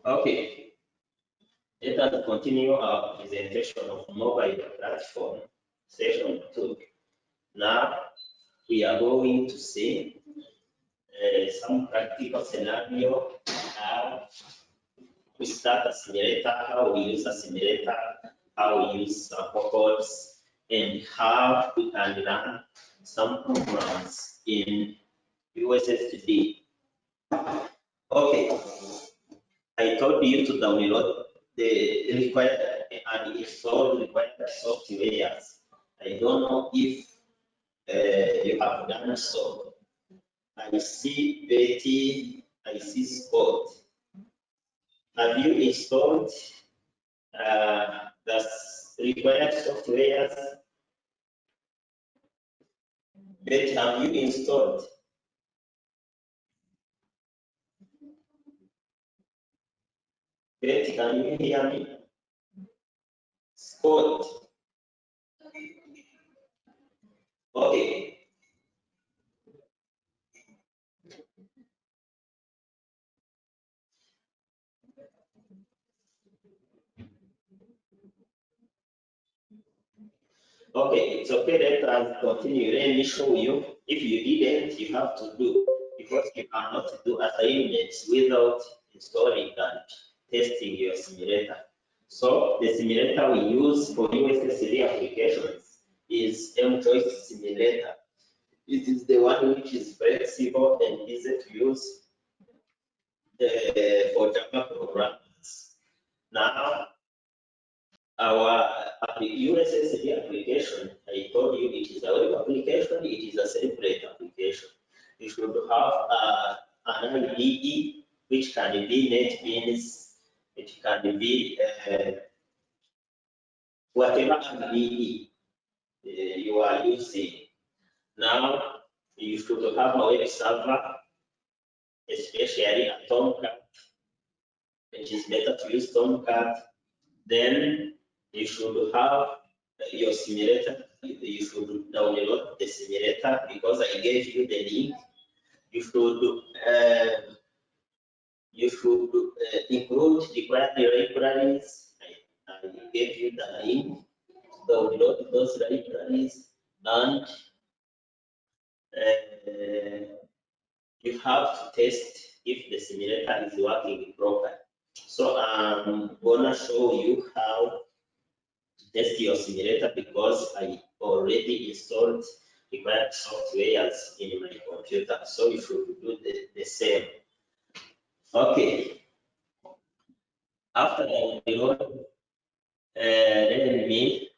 Okay, let us continue our presentation of mobile platform, session 2. Now, we are going to see some practical scenario. We start a simulator, how we use a simulator, how we use sample codes, and how we can run some programs in USSD. Okay, I told you to download the required and install required softwares. I don't know if you have done so. I see Betty, I see Scott. Have you installed the required softwares? Betty, have you installed? Betty, can you hear me? Scott. Okay. Okay, it's okay. Let us continue. Let me show you. If you didn't, you have to do, because you cannot do assignments without installing and testing your simulator. So the simulator we use for USSD applications is M-Choice Simulator. It is the one which is flexible and easy to use for Java programs. Now, our USSD application, I told you it is a web application, it is a separate application. You should have an IDE, which can be NetBeans, it can be whatever IDE you are using. Now, you should have a web server, especially a Tomcat. It is better to use Tomcat. Then you should have your simulator. You should download the simulator because I gave you the link. You should include required libraries. I gave you the link to download those libraries, and you have to test if the simulator is working properly. So I'm gonna show you how test your simulator because I already installed required softwares in my computer, so you should do the same. Okay, after download, let me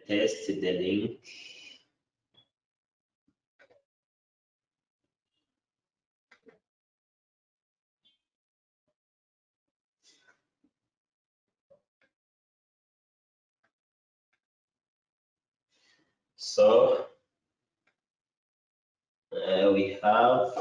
test the link. So we have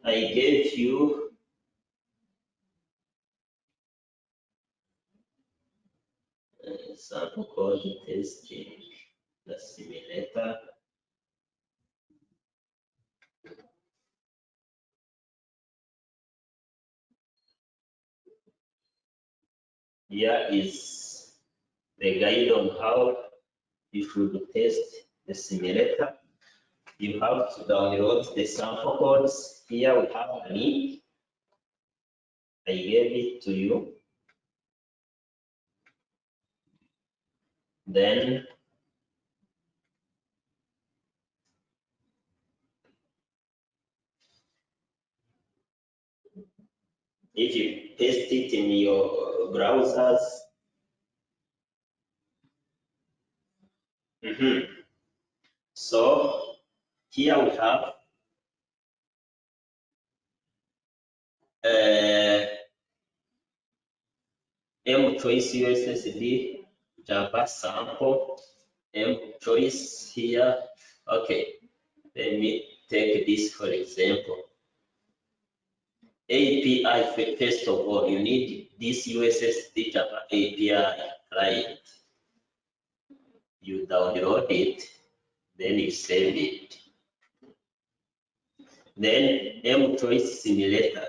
I gave you sample code testing the simulator. Here is the guide on how you should test the simulator. You have to download the sample codes. Here we have a link. I gave it to you. Then if you paste it in your browsers, so here we have M-Choice USSD Java sample, M-Choice here. Okay, let me take this for example. API, first of all, you need this USSD Java API client. You download it, then you save it. Then M-Choice Simulator,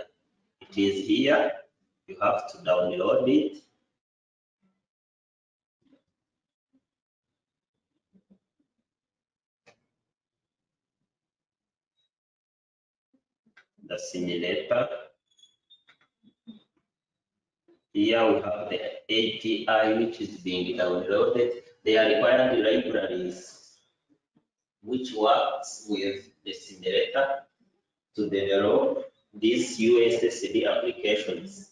it is here. You have to download it. The simulator. Here we have the API which is being downloaded. They are required libraries which works with the simulator to develop these USSD applications.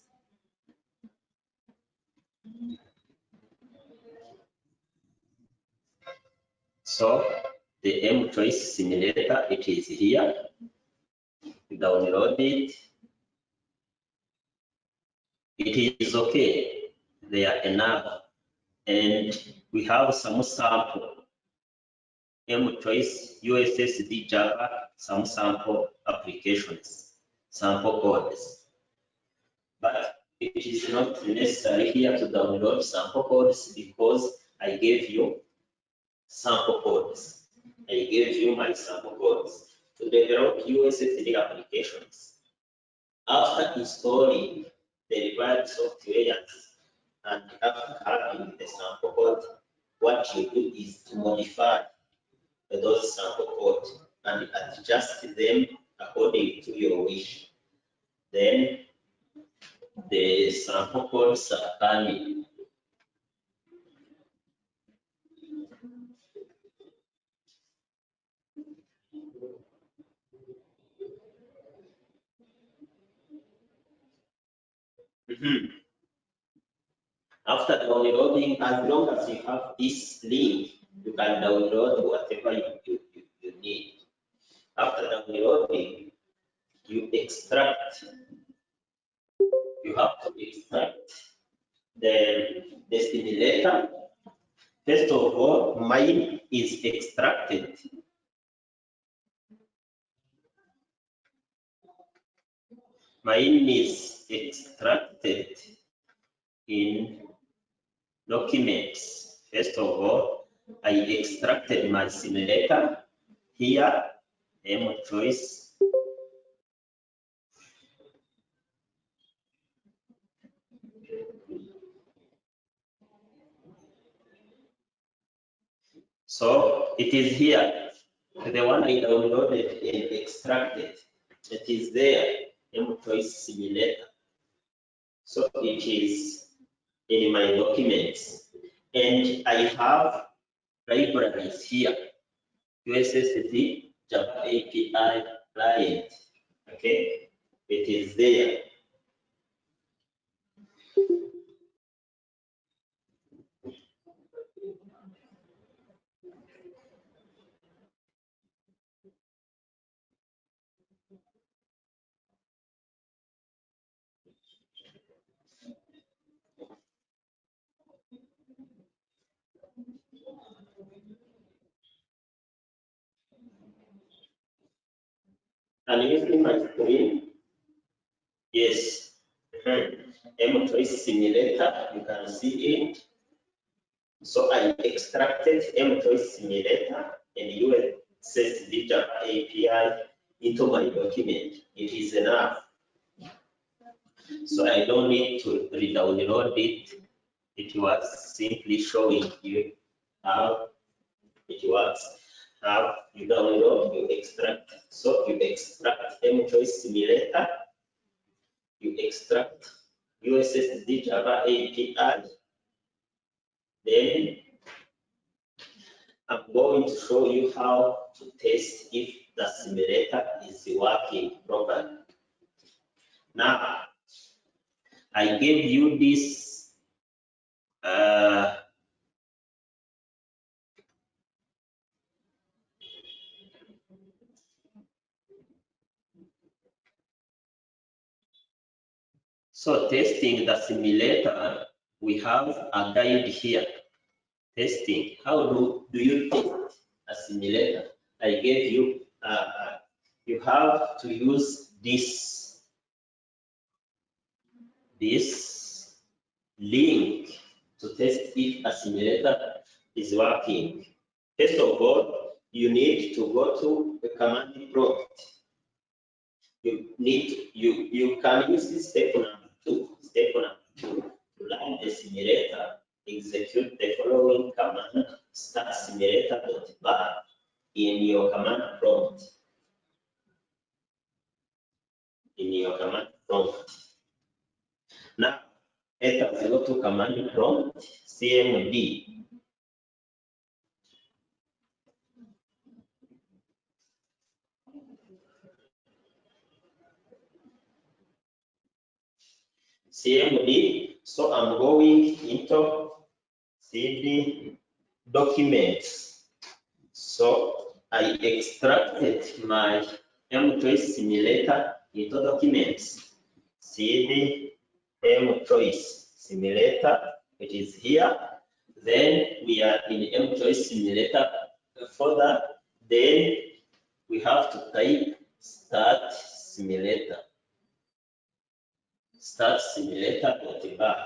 So the M-Choice simulator, it is here. Download it. It is okay. They are enough. And we have some sample M-Choice USSD Java, some sample applications, sample codes. But it is not necessary here to download sample codes because I gave you sample codes. I gave you my sample codes to develop USSD applications. After installing the required software and after having the sample code, what you do is to modify those sample codes and adjust them according to your wish. Then the sample codes are coming. After downloading, as long as you have this link, you can download whatever you need. After downloading, you have to extract the simulator. First of all, mine is extracted. Mine is extracted in documents. First of all, I extracted my simulator. Here, M-Choice. So it is here. The one I downloaded and extracted. It is there, M-Choice Simulator. So it is in my documents. And I have libraries here. USSD Java API client. Okay, it is there. Can you see my screen? Yes. M-Choice Simulator, you can see it. So I extracted M-Choice Simulator and USSD Java API into my document. It is enough. So I don't need to re-download it. It was simply showing you how it works. How you download, you extract. So you extract M-Choice Simulator, you extract USSD Java API. Then I'm going to show you how to test if the simulator is working properly. Now, I gave you this so testing the simulator, we have a guide here. Testing, how do you test a simulator? I gave you you have to use this link to test if a simulator is working. First of all, you need to go to the command prompt. You can use this step number two. Step number two, to run the simulator, execute the following command: start simulator.bar in your command prompt. Now, let us go to command prompt cmd. CMD, so I'm going into CD documents. So I extracted my M-Choice simulator into documents. CD M-Choice simulator, it is here. Then we are in M-Choice simulator folder. Then we have to type start simulator. Start simulator.bar.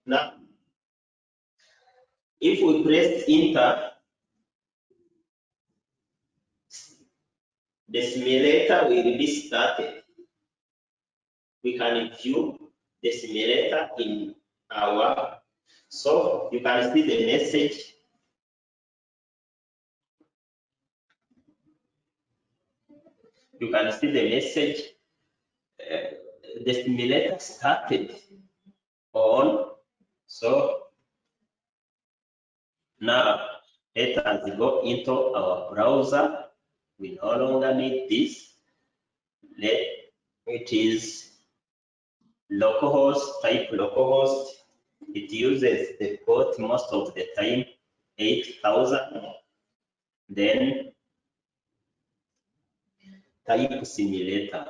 Now, if we press enter, the simulator will be started. We can view the simulator in our, so you can see the message. You can see the message. The simulator started on. So now let us go into our browser. We no longer need this. It is localhost, type localhost. It uses the port most of the time, 8000. Then type simulator.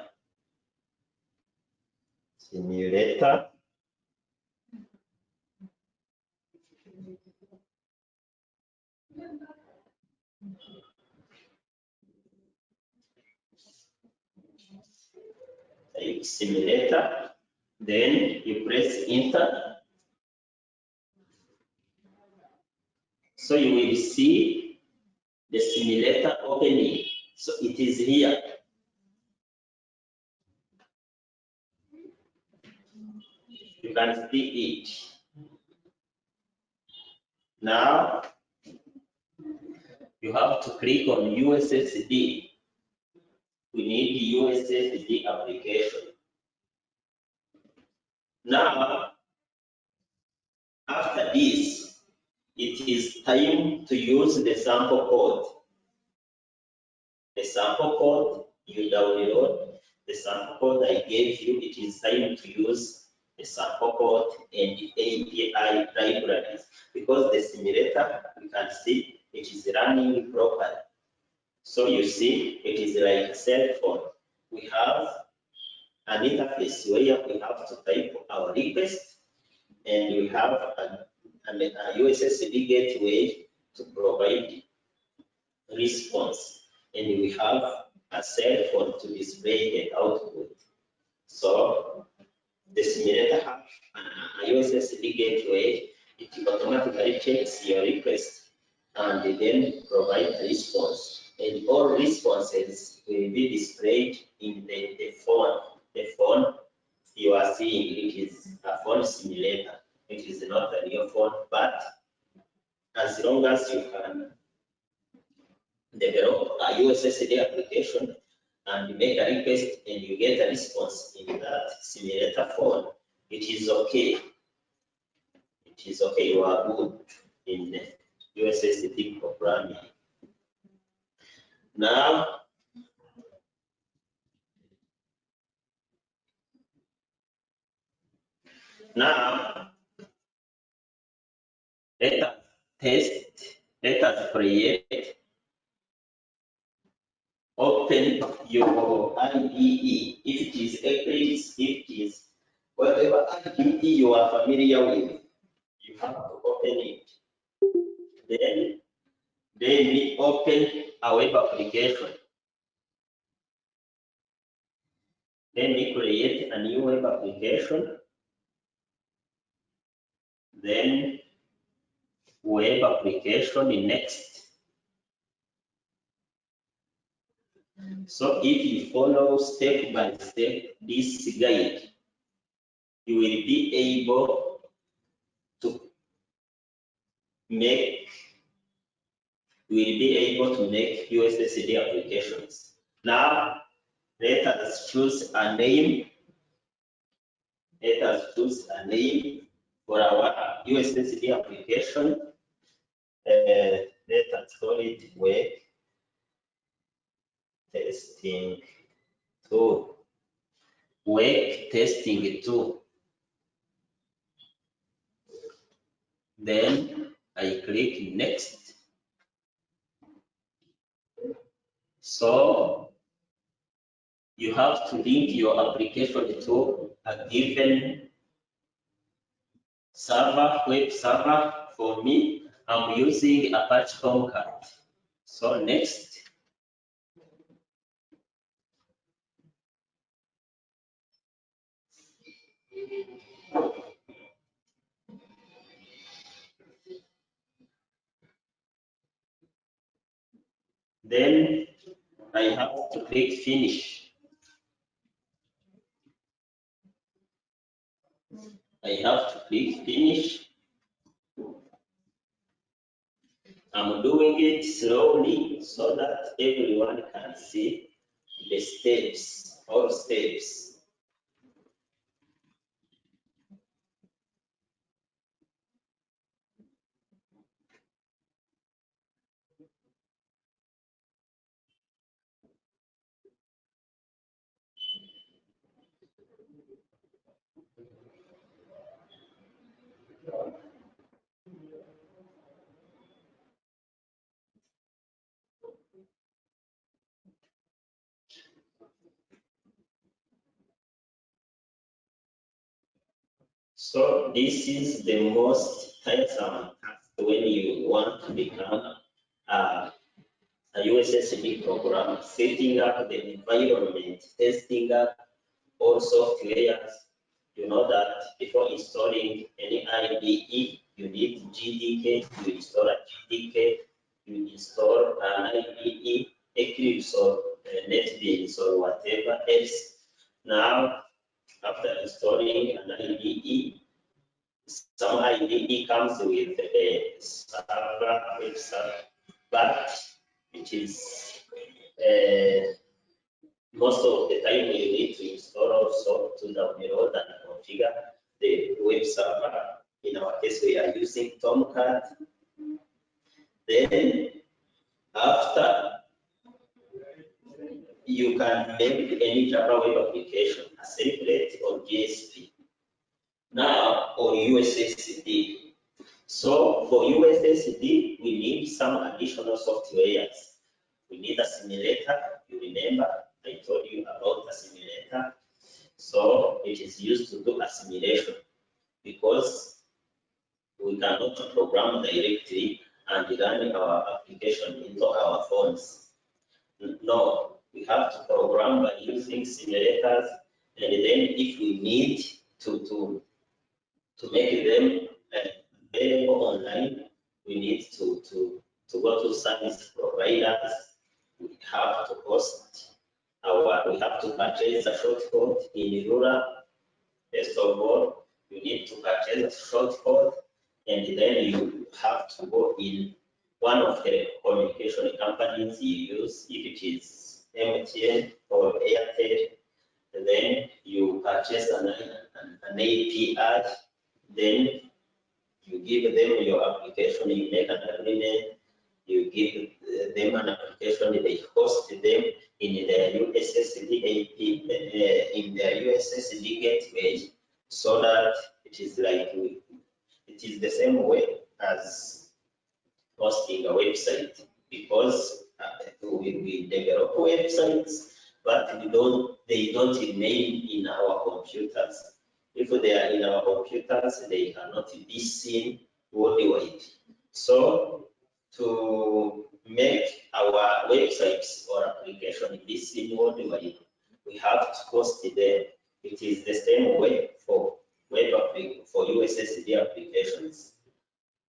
Type simulator. Then you press enter. So you will see the simulator opening. So it is here. You can see it. Now you have to click on USSD. We need USSD application. Now, after this, it is time to use the sample code. The sample code you download, the sample code I gave you, it is time to use the sample code and the API libraries, because the simulator, you can see it is running properly. So you see, it is like a cell phone. We have an interface where we have to type our request, and we have a USSD gateway to provide response, and we have a cell phone to display the output. So the simulator has a USSD gateway. It automatically checks your request and then provide a response. And all responses will be displayed in the phone. The phone you are seeing, it is a phone simulator. It is not a real phone, but as long as you can develop a USSD application and you make a request and you get a response in that simulator phone, it is okay. It is okay. You are good in USSD programming. Now, let us test. Let us create open your IDE, if it is Eclipse, if it is whatever IDE you are familiar with, you have to open it. Then we open a web application. Then we create a new web application. Then web application next. So if you follow step by step this guide, you will be able to make USSD applications. Now let us choose a name. Let us choose a name for our USSD application. Let us call it web testing tool. Web testing tool. Then I click next. So you have to link your application to a given server, web server. For me, I'm using Apache Tomcat. So next. Then I have to click finish. I have to click finish. I'm doing it slowly so that everyone can see the steps, all steps. So this is the most tiresome task when you want to become a USSD program, setting up the environment, testing up all softwares. You know that before installing any IDE, you need GDK, you install a GDK, you install an IDE, Eclipse or NetBeans or whatever else. Now, after installing an IDE, some IDE comes with a server, web server, but it is most of the time you need to install also to download and configure the web server. In our case, we are using Tomcat. Then after, you can make any Java web application, a servlet or JSP. Now, or USSD. So for USSD, we need some additional softwares. We need a simulator. You remember, I told you about a simulator. So it is used to do a simulation because we cannot program directly and run our application into our phones. No, we have to program by using simulators, and then if we need to make them available online, we need to go to service providers. We have to host we have to purchase a shortcode in rural. First of all, you need to purchase a shortcode, and then you have to go in one of the communication companies you use, if it is MTN or Airtel, then you purchase an API, then you give them your application, you make an agreement, you give them an application, they host them in their USSD in their USSD gateway, so that it is like it is the same way as hosting a website, because we develop websites but they don't remain in our computers. If they are in our computers, they cannot be seen worldwide. So to make our websites or application be seen worldwide, we have to host them. It is the same way for for USSD applications.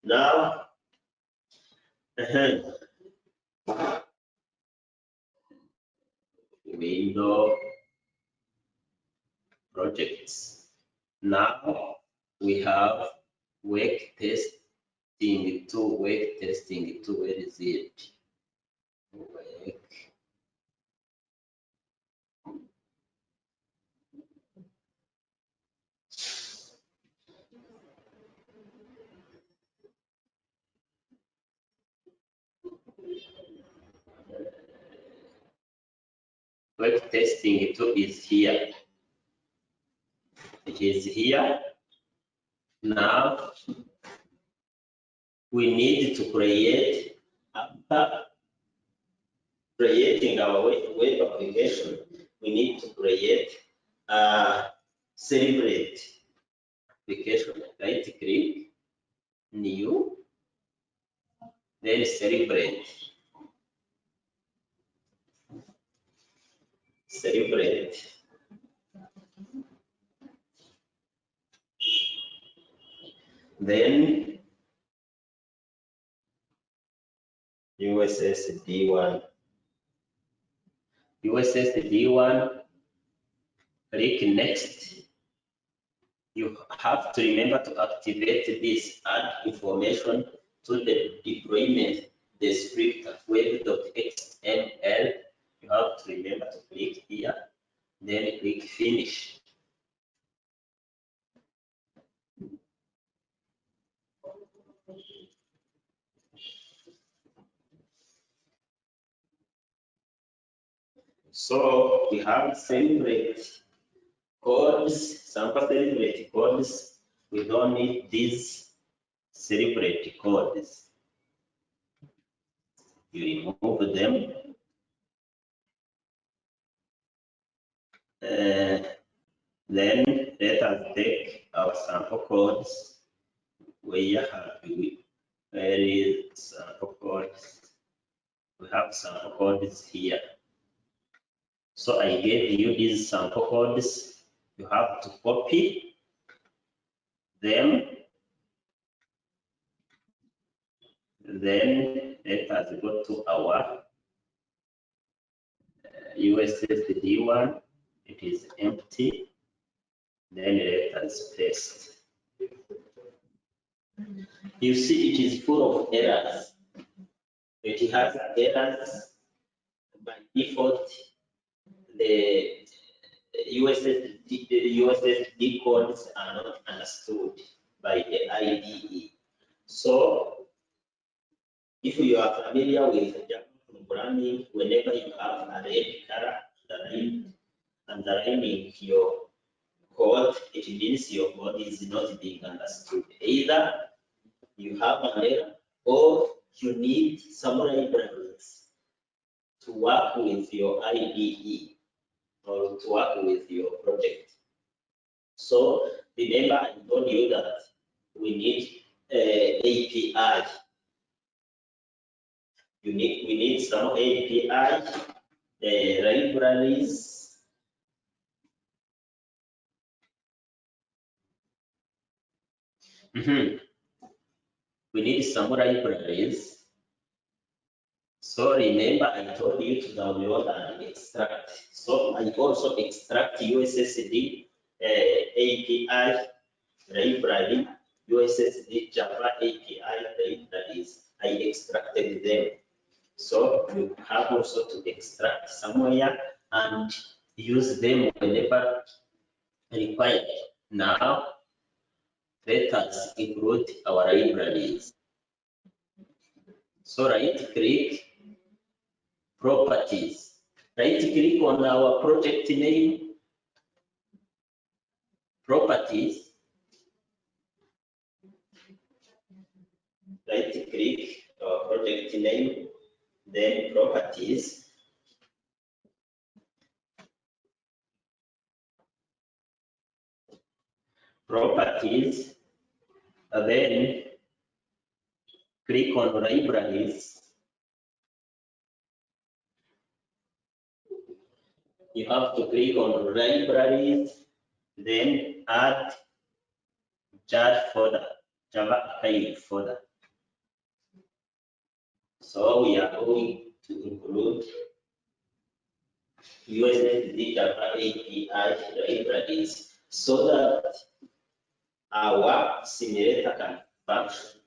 Now, window projects. Now we have work testing two. Work testing two. Where is it? Work. Work testing two is here. It is here. Now we need to create, after creating our web application, we need to create a celebrate application. Right click, new, then celebrate. Celebrate. Then USSD1. USSD1, click next. You have to remember to activate this add information to the deployment descriptor web.xml. You have to remember to click here, then click finish. So we have celebrate codes, sample celebrate codes. We don't need these celebrate codes. You remove them. Then let us take our sample codes. Where is sample codes? We have sample codes here. So I gave you these sample codes. You have to copy them. Then let us go to our USSD one. It is empty. Then let us paste. You see, it is full of errors. It has errors by default. The USSD codes are not understood by the IDE. So if you are familiar with Java programming, whenever you have a red color underlining your code, it means your code is not being understood. Either you have an error or you need some libraries to work with your IDE or to work with your project. So remember, I told you that we need API. We need some API libraries. We need some libraries. So remember, I told you to download and extract. So I also extract USSD API library, USSD Java API libraries. I extracted them. So you have also to extract somewhere and use them whenever required. Now, let us include our libraries. So right click, properties. Right click on our project name, properties. Right click our project name, then properties. properties, and then click on libraries. You have to click on libraries, then add JAR folder, Java Archive folder. So we are going to include USSD Java API libraries so that our simulator can function,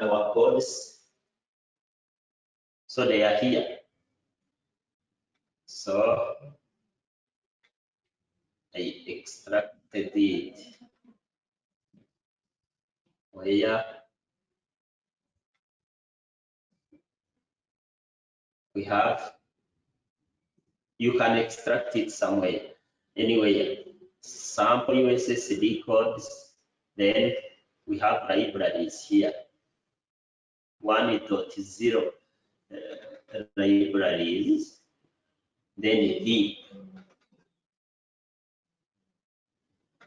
our codes. So they are here. So I extracted it where we have, you can extract it somewhere, anywhere, sample USSD codes, then we have libraries here, 1.0 libraries, then deep,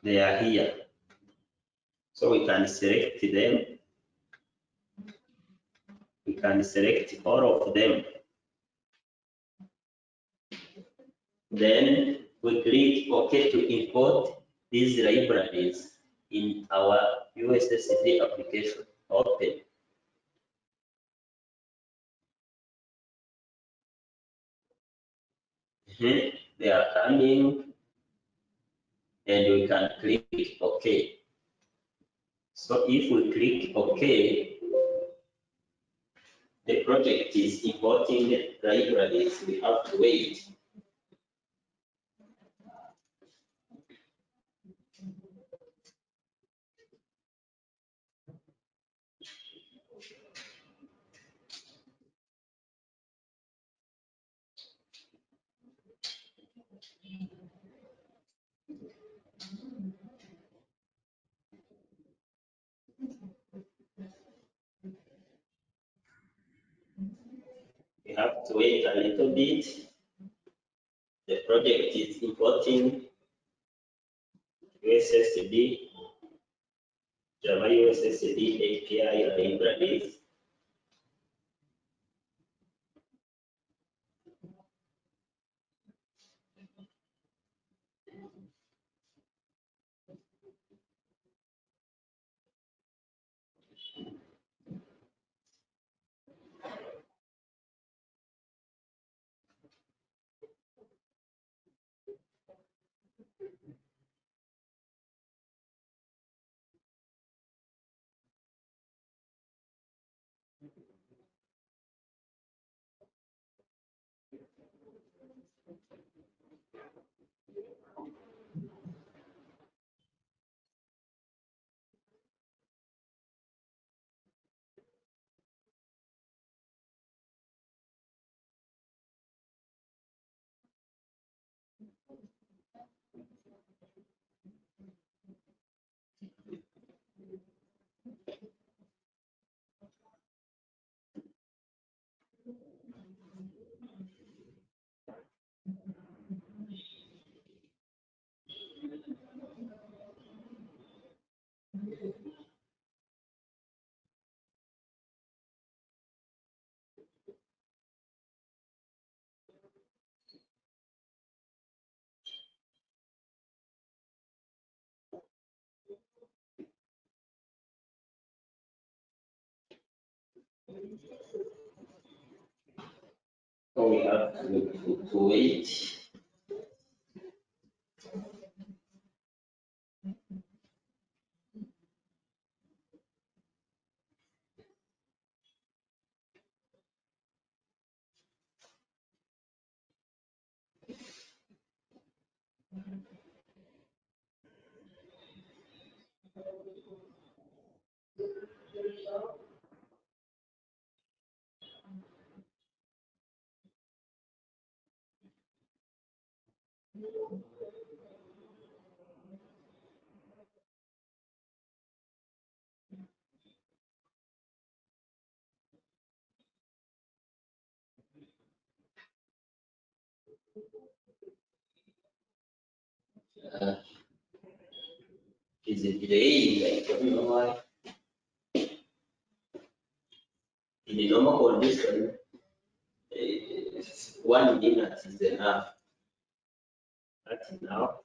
they are here. So we can select them, we can select all of them. Then we click OK to import these libraries in our USSD application. Open. They are coming and we can click OK. So if we click OK, the project is importing libraries. We have to wait. We have to wait a little bit. The project is importing USSD, Java USSD API libraries. So we have to wait. is delayed. I don't know why. In the normal condition, 1 minute is enough. But now